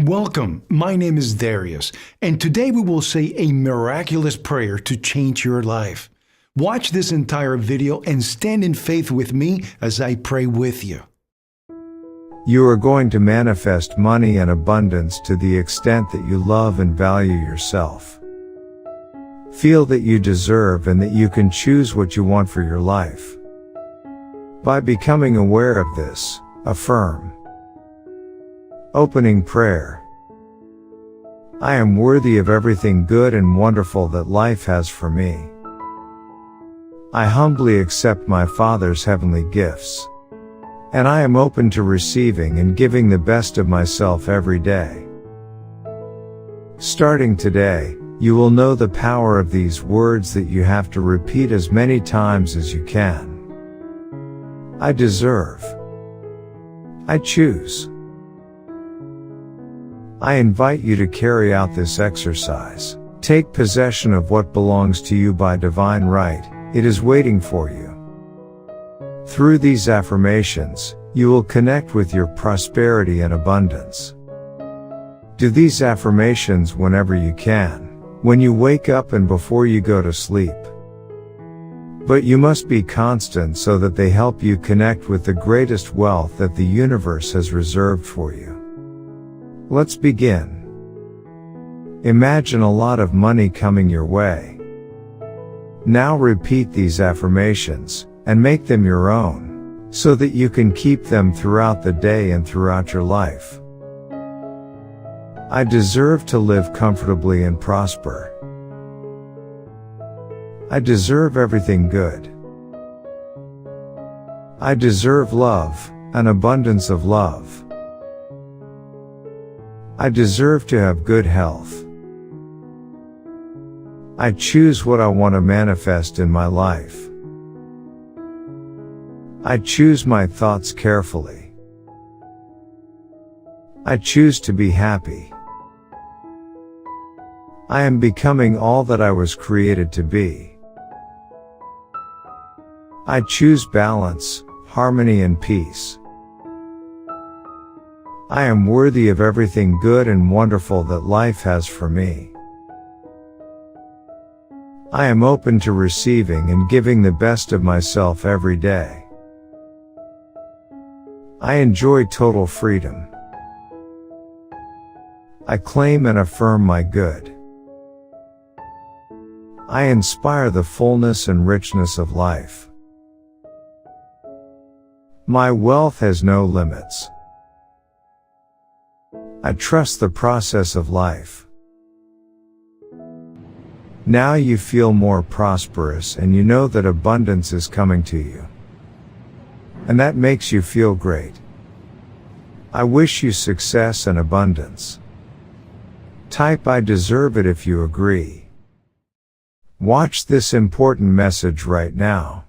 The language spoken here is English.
Welcome, my name is Darius, and today we will say a miraculous prayer to change your life. Watch this entire video and stand in faith with me as I pray with you. You are going to manifest money and abundance to the extent that you love and value yourself. Feel that you deserve and that you can choose what you want for your life. By becoming aware of this, affirm. Opening prayer. I am worthy of everything good and wonderful that life has for me. I humbly accept my Father's heavenly gifts. And I am open to receiving and giving the best of myself every day. Starting today, you will know the power of these words that you have to repeat as many times as you can. I deserve. I choose. I invite you to carry out this exercise. Take possession of what belongs to you by divine right. It is waiting for you. Through these affirmations, you will connect with your prosperity and abundance. Do these affirmations whenever you can, when you wake up and before you go to sleep. But you must be constant so that they help you connect with the greatest wealth that the universe has reserved for you. Let's begin. Imagine a lot of money coming your way. Now repeat these affirmations, and make them your own, so that you can keep them throughout the day and throughout your life. I deserve to live comfortably and prosper. I deserve everything good. I deserve love, an abundance of love. I deserve to have good health. I choose what I want to manifest in my life. I choose my thoughts carefully. I choose to be happy. I am becoming all that I was created to be. I choose balance, harmony and peace. I am worthy of everything good and wonderful that life has for me. I am open to receiving and giving the best of myself every day. I enjoy total freedom. I claim and affirm my good. I inspire the fullness and richness of life. My wealth has no limits. I trust the process of life. Now you feel more prosperous and you know that abundance is coming to you. And that makes you feel great. I wish you success and abundance. Type I deserve it if you agree. Watch this important message right now.